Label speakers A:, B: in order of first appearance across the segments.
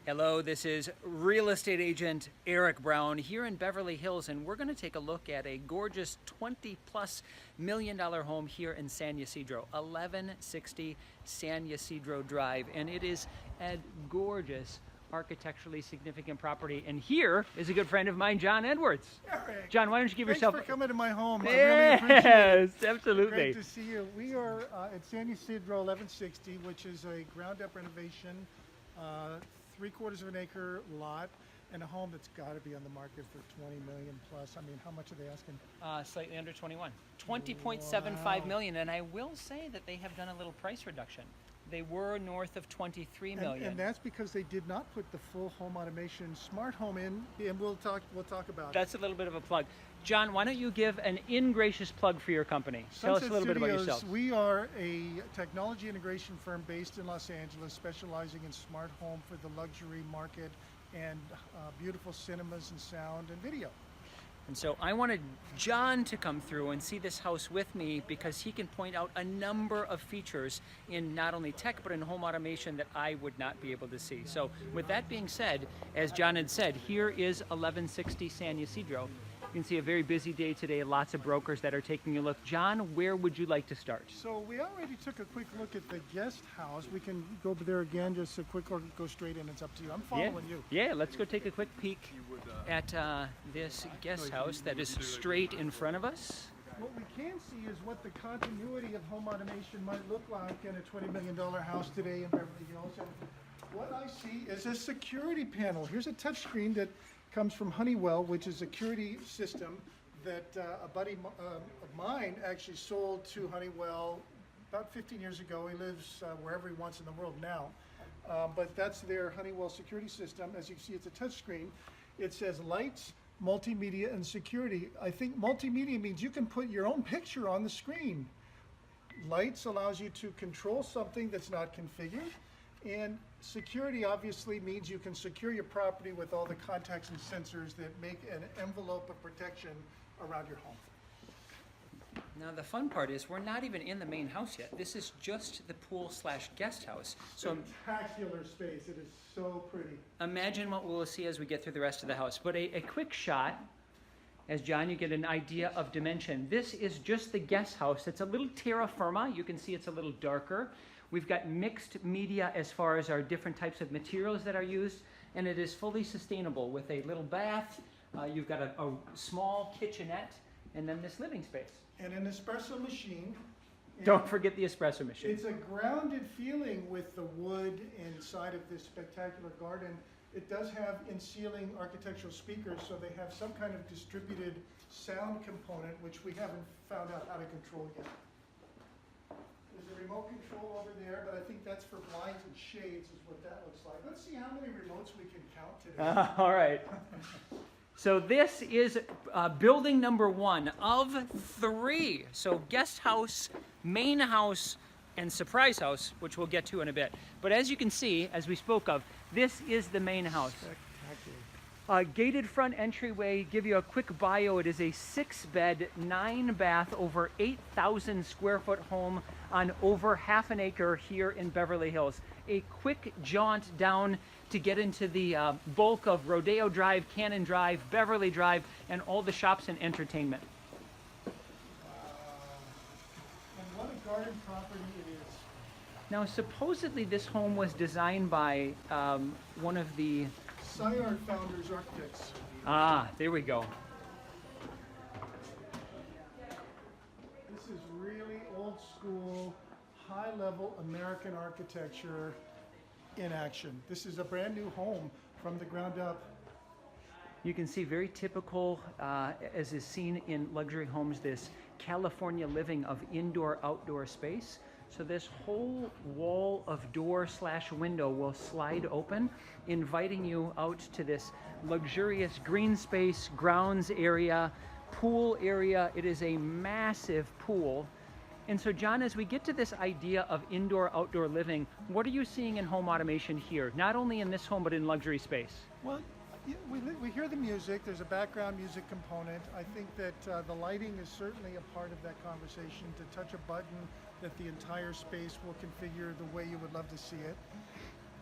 A: Hello, this is real estate agent Erik Brown here in Beverly Hills, and we're going to take a look at a gorgeous $20+ million home here in San Ysidro, 1160 San Ysidro Drive, and it is a gorgeous architecturally significant property. And here is a good friend of mine, John Edwards.
B: Erik,
A: John, why don't you give yourself...
B: Thanks for coming to my home.
A: Yes,
B: I really appreciate it.
A: absolutely.
B: Great to see you. We are at San Ysidro 1160, which is a ground-up renovation, 3/4 of an acre lot, and a home that's got to be on the market for $20 million plus. I mean, how much are they asking?
A: Slightly under 21. 20.75 million, and I will say that they have done a little price reduction. They were north of 23 million.
B: And that's because they did not put the full home automation smart home in, and we'll talk about it.
A: That's a little bit of a plug. John, why don't you give an ingracious plug for your company? Tell us a little bit about yourself.
B: We are a technology integration firm based in Los Angeles, specializing in smart home for the luxury market and beautiful cinemas and sound and video.
A: And so I wanted John to come through and see this house with me because he can point out a number of features in not only tech but in home automation that I would not be able to see. So with that being said, as John had said, here is 1160 San Ysidro. You can see a very busy day today, lots of brokers that are taking a look. John, where would you like to start?
B: So we already took a quick look at the guest house. We can go over there again, just a quick look, go straight in, it's up to you. I'm following you.
A: Yeah, let's go take a quick peek at this guest house that is straight in front of us.
B: What we can see is what the continuity of home automation might look like in a $20 million house today in Beverly Hills. And what I see is a security panel. Here's a touchscreen that comes from Honeywell, which is a security system that a buddy of mine actually sold to Honeywell about 15 years ago. He lives wherever he wants in the world now. But that's their Honeywell security system. As you can see, it's a touchscreen. It says lights, multimedia, and security. I think multimedia means you can put your own picture on the screen. Lights allows you to control something that's not configured. And security obviously means you can secure your property with all the contacts and sensors that make an envelope of protection around your home.
A: Now the fun part is we're not even in the main house yet. This is just the pool/guest house. So
B: Spectacular space. It is so pretty.
A: imagine what we'll see as we get through the rest of the house. But a quick shot, as John, you get an idea of dimension. This is just the guest house. It's a little terra firma. You can see it's a little darker. We've got mixed media as far as our different types of materials that are used, and it is fully sustainable with a little bath. You've got a small kitchenette, and then this living space.
B: And an espresso machine.
A: Don't forget the espresso machine.
B: It's a grounded feeling with the wood inside of this spectacular garden. It does have in-ceiling architectural speakers, so they have some kind of distributed sound component, which we haven't found out how to control yet. There's a remote control over there, but I think that's for blinds and shades is what that looks like. Let's see how many remotes we can count today.
A: All right. So this is building number 1 of 3. So guest house, main house, and surprise house, which we'll get to in a bit. But as you can see, as we spoke of, this is the main house. Gated front entryway, give you a quick bio. It is a 6-bed, 9-bath, over 8,000 square foot home on over half an acre here in Beverly Hills. A quick jaunt down to get into the bulk of Rodeo Drive, Cannon Drive, Beverly Drive, and all the shops and entertainment.
B: And what a garden property it is.
A: Now, supposedly this home was designed by one of the
B: Cyart Founders Architects.
A: Ah, there we go.
B: This is really old school, high level American architecture in action. This is a brand new home from the ground up.
A: You can see very typical, as is seen in luxury homes, this California living of indoor-outdoor space. So this whole wall of door/window will slide open, inviting you out to this luxurious green space, grounds area, pool area. It is a massive pool. And so John, as we get to this idea of indoor-outdoor living, what are you seeing in home automation here? Not only in this home, but in luxury space?
B: Well, we hear the music. There's a background music component. I think that the lighting is certainly a part of that conversation. To touch a button, that the entire space will configure the way you would love to see it.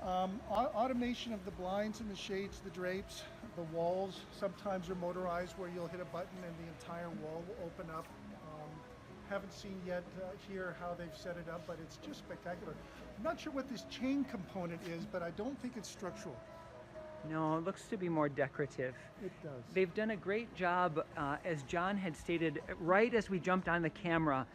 B: Automation of the blinds and the shades, the drapes, the walls sometimes are motorized where you'll hit a button and the entire wall will open up. Haven't seen yet here how they've set it up, but it's just spectacular. I'm not sure what this chain component is, but I don't think it's structural.
A: No, it looks to be more decorative.
B: It does.
A: They've done a great job, as John had stated, right as we jumped on the camera,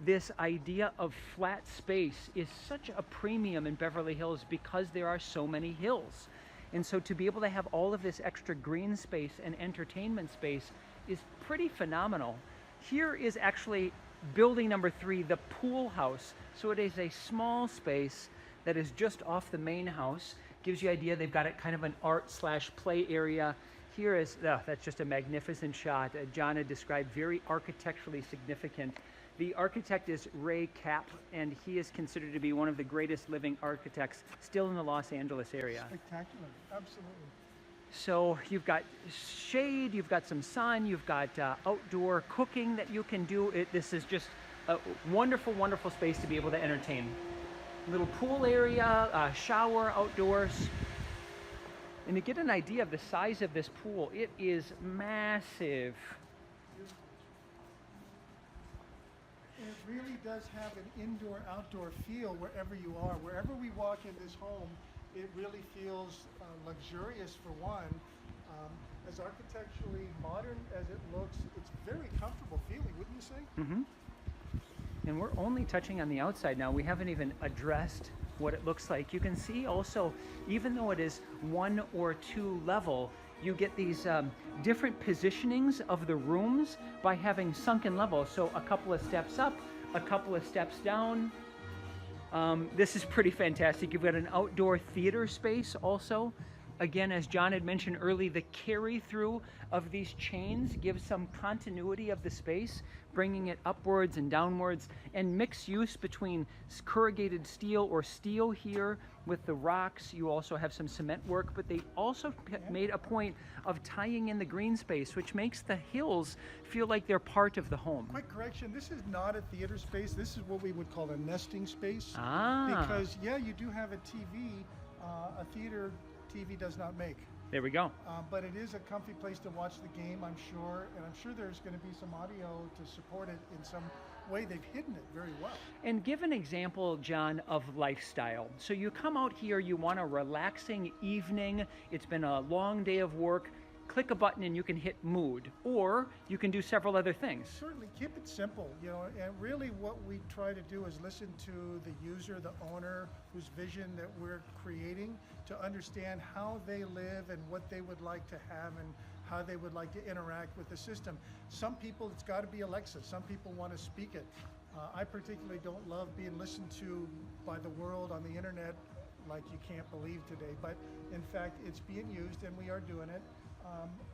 A: this idea of flat space is such a premium in Beverly Hills because there are so many hills. And so to be able to have all of this extra green space and entertainment space is pretty phenomenal. Here is actually building number 3, the pool house. So it is a small space that is just off the main house. Gives you an idea, they've got it kind of an art/play area. Here is, that's just a magnificent shot. John had described very architecturally significant. The architect is Ray Kapp, and he is considered to be one of the greatest living architects still in the Los Angeles area.
B: Spectacular, absolutely.
A: So you've got shade, you've got some sun, you've got outdoor cooking that you can do. This is just a wonderful, wonderful space to be able to entertain. Little pool area, shower outdoors. And to get an idea of the size of this pool, it is massive.
B: It really does have an indoor-outdoor feel wherever you are. Wherever we walk in this home, it really feels luxurious for one. As architecturally modern as it looks, it's very comfortable feeling, wouldn't you say?
A: Mm-hmm. And we're only touching on the outside now. We haven't even addressed what it looks like. You can see also, even though it is 1 or 2 level, you get these different positionings of the rooms by having sunken levels. So a couple of steps up, a couple of steps down. This is pretty fantastic. You've got an outdoor theater space also. Again, as John had mentioned early, the carry-through of these chains gives some continuity of the space, bringing it upwards and downwards, and mixed use between corrugated steel or steel here with the rocks. You also have some cement work, but they also made a point of tying in the green space, which makes the hills feel like they're part of the home.
B: Quick correction, this is not a theater space. This is what we would call a nesting space.
A: Ah.
B: Because, yeah, you do have a TV, a theater TV does not make.
A: There we go.
B: But it is a comfy place to watch the game, I'm sure, and I'm sure there's going to be some audio to support it in some way. They've hidden it very well.
A: And give an example, John, of lifestyle. So you come out here, you want a relaxing evening, it's been a long day of work, click a button and you can hit mood, or you can do several other things.
B: Certainly, keep it simple, you know, and really what we try to do is listen to the user, the owner, whose vision that we're creating, to understand how they live and what they would like to have and how they would like to interact with the system. Some people, it's got to be Alexa. Some people want to speak it. I particularly don't love being listened to by the world on the internet like you can't believe today, but in fact, it's being used and we are doing it.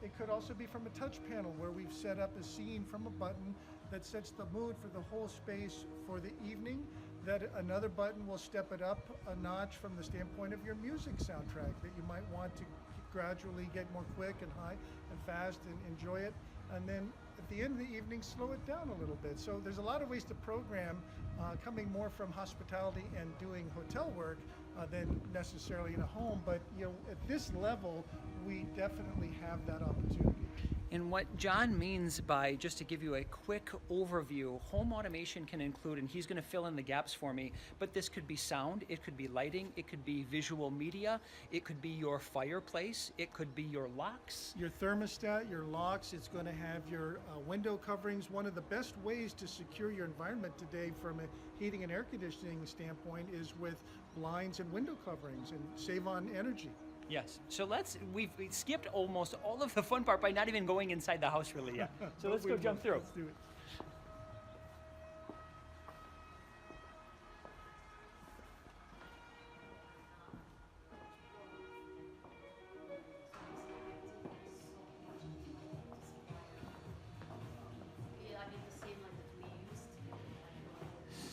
B: It could also be from a touch panel where we've set up a scene from a button that sets the mood for the whole space for the evening, that another button will step it up a notch from the standpoint of your music soundtrack that you might want to gradually get more quick and high and fast and enjoy it. And then at the end of the evening, slow it down a little bit. So there's a lot of ways to program, coming more from hospitality and doing hotel work than necessarily in a home. But you know, at this level, we definitely have that opportunity.
A: And what John means by, just to give you a quick overview, home automation can include, and he's going to fill in the gaps for me, but this could be sound, it could be lighting, it could be visual media, it could be your fireplace, it could be your locks.
B: Your thermostat, your locks, it's going to have your window coverings. One of the best ways to secure your environment today from a heating and air conditioning standpoint is with blinds and window coverings and save on energy.
A: Yes. So we've skipped almost all of the fun part by not even going inside the house really yet. So let's go jump through.
B: Let's do it.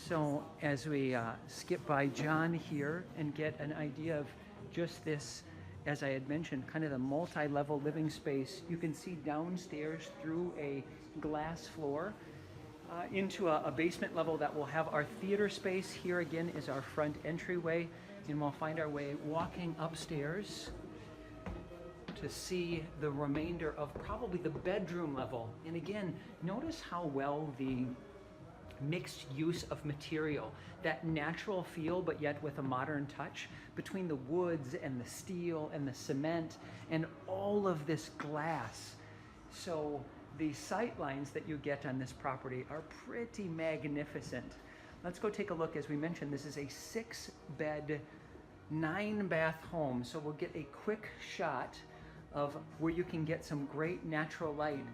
A: So as we skip by John here and get an idea of just this, as I had mentioned, kind of the multi-level living space, you can see downstairs through a glass floor into a basement level that will have our theater space. Here again is our front entryway. And we'll find our way walking upstairs to see the remainder of probably the bedroom level. And again, notice how well the mixed use of material, that natural feel but yet with a modern touch between the woods and the steel and the cement and all of this glass. So the sight lines that you get on this property are pretty magnificent. Let's go take a look. As we mentioned, this is a 6-bed, 9-bath home. So we'll get a quick shot of where you can get some great natural light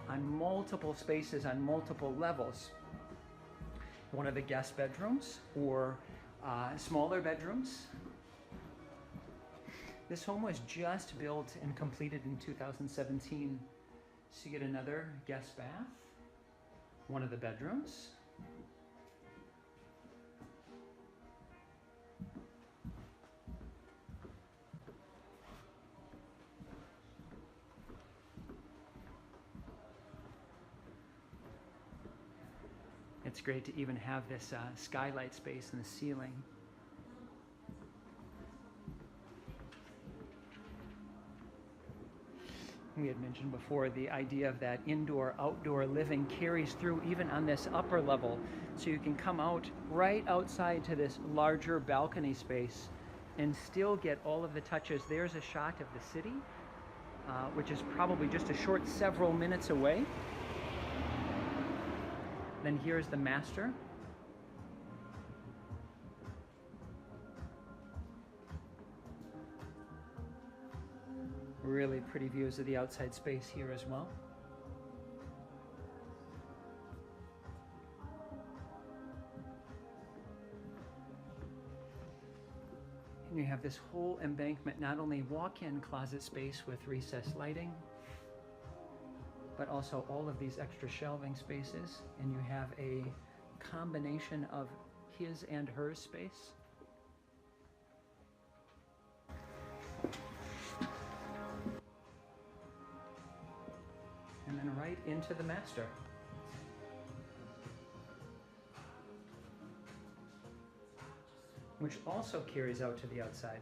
A: on multiple spaces, on multiple levels. One of the guest bedrooms or smaller bedrooms. This home was just built and completed in 2017. So you get another guest bath, one of the bedrooms. It's great to even have this skylight space in the ceiling. We had mentioned before the idea of that indoor-outdoor living carries through even on this upper level. So you can come out right outside to this larger balcony space and still get all of the touches. There's a shot of the city, which is probably just a short several minutes away. Then here's the master. Really pretty views of the outside space here as well. And you have this whole embankment, not only walk-in closet space with recessed lighting, but also all of these extra shelving spaces, and you have a combination of his and her space. And then right into the master. Which also carries out to the outside.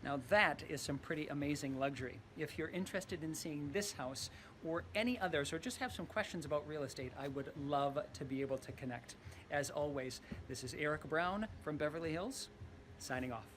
A: Now that is some pretty amazing luxury. If you're interested in seeing this house or any others, or just have some questions about real estate, I would love to be able to connect. As always, this is Erik Brown from Beverly Hills, signing off.